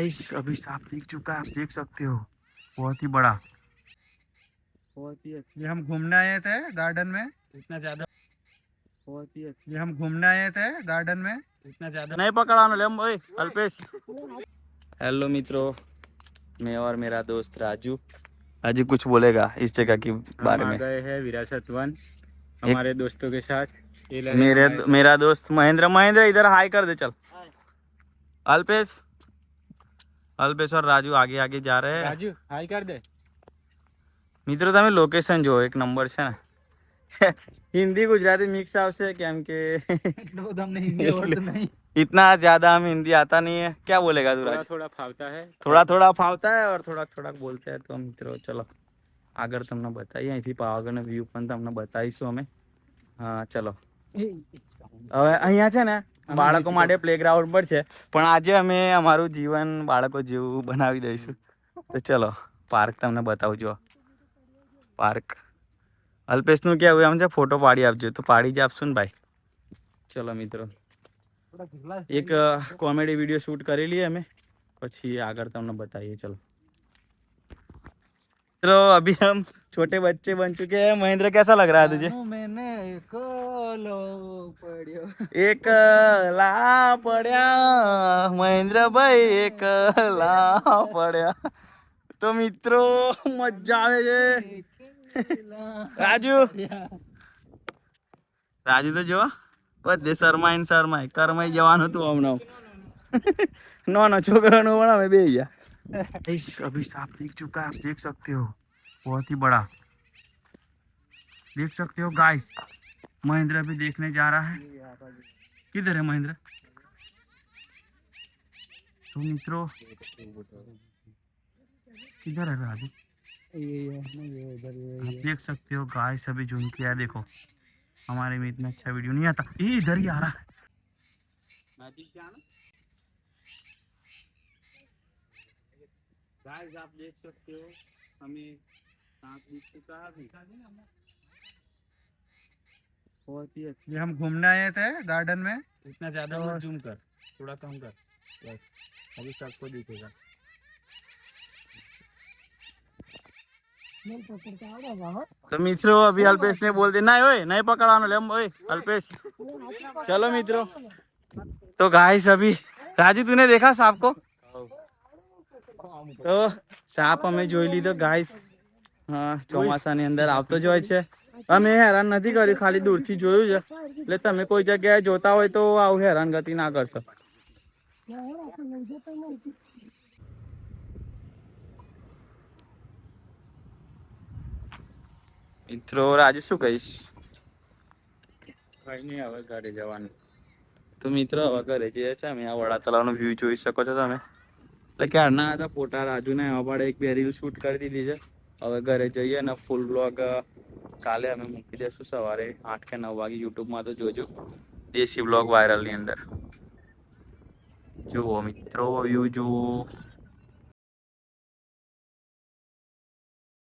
अभी सांप दिख चुका है, आप देख सकते हो, बहुत ही बड़ा, बहुत ही अच्छा। ये हम घूमने आए थे गार्डन में, इतना ज्यादा, बहुत ही अच्छा। ये हम घूमने आए थे गार्डन में, इतना ज्यादा नहीं पकड़ानो ले ओए अल्पेश। हेलो मित्रों, मैं और मेरा दोस्त राजू आज कुछ बोलेगा इस जगह के बारे में। गए हैं विरासत वन हमारे दोस्तों के साथ। मेरा दोस्त महेंद्र इधर हाई कर दे चल। अल्पेश अल्पेश और राजू आगे आगे जा रहे हैं। राजू हाई कर दे। મિત્રો તમે લોકેશન જો એક નંબર છે ને हिंदी गुजराती मिक्स આવશે કેમ કે તમને हिंदी આવડતું नहीं, इतना ज्यादा हम हिंदी आता नहीं है। क्या बोलेगा तू? थोड़ा थोड़ा फावता है, थोड़ा थोड़ा फावता है और थोड़ा थोड़ा बोलते हैं। तो મિત્રો चलो આગળ તમને બતાવીએ, અહીંથી પાવાગઢનો વ્યૂ પણ તમને બતાવીશું અમે। હા ચલો, હવે અહીંયા છે ને બાળકો માટે પ્લેગ્રાઉન્ડ પર છે, પણ આજે અમે અમારું જીવન બાળકો જેવું બનાવી દઈશું। તો ચલો પાર્ક તમને બતાવું જો પાર્ક। અલ્પેશનું કેવું એમ છે ફોટો પાડી આપજો, તો પાડી જ આપશું ને ભાઈ। ચલો મિત્રો એક કોમેडी वीडियो शूट કરી લઈએ અમે, પછી આગળ તમને બતાવીએ। चलो तो अभी हम छोटे बच्चे बन चुके हैं। महेंद्र कैसा लग रहा है तुझे? मैंने एकला पड़ा महेंद्र भाई, एकला पड़ा। तो मित्रों मजा आवे छे। राजू राजू तो जो બધે શરમાઈ કરમાઈ જવાનું હતું હમણાં। નાનો છોકરાનો પણ અમે બે ગયા। अभी सांप दिख चुका है, आप देख सकते हो, बहुत ही बड़ा, देख सकते हो गाइस। महेंद्र भी देखने जा रहा है। किधर है महेंद्र? तो मित्रों किधर है राजू? आप देख सकते हो गाइस, अभी जूम किया, देखो हमारे में इतना अच्छा वीडियो नहीं आता। ये इधर ही आ रहा है। गाइस आप देख सकते हो हमें सांप दिख चुका है। बहुत ही अच्छा। ये हम घूमने आए थे गार्डन में, इतना ज्यादा मत जूम कर, थोड़ा कम कर बस, अभी सबको दिखेगा। तो मित्रों अभी अल्पेश ने बोल दिया नहीं, ओए नहीं पकड़ानो ले ओए अल्पेश। चलो मित्रों, तो गाइस अभी राजू तूने देखा सांप को? तो सांप અમે જોઈ લીધો ગાઈસ। હા ચોમાસાની અંદર આવતો જ હોય છે। અમે હેરાન નથી કર્યું, ખાલી દૂરથી જોયું છે। એટલે તમે કોઈ જગ્યાએ જોતા હોય તો આવું હેરાનગતિ ના કરશો। મિત્રો રાજુ શું કહીશ? કઈ નહીં, હવે ઘરે જવાનું। તો મિત્રો હવે ઘરે જઈએ છે અમે। આ વડા તળાવનો વ્યૂ જોઈ શકો છો તમે। એટલે ક્યારના હતા ફોટા રાજુને અમારે એક બે રીલ શૂટ કરી દીધી છે। હવે ઘરે જઈએ અને ફૂલ વ્લોગ કાલે અમે મૂકી દઈશું સવારે 8 કે 9 વાગે યુટ્યુબમાં। તો જોજો દેશી વ્લોગ વાયરલની અંદર। જુઓ મિત્રો વ્યૂ જુઓ।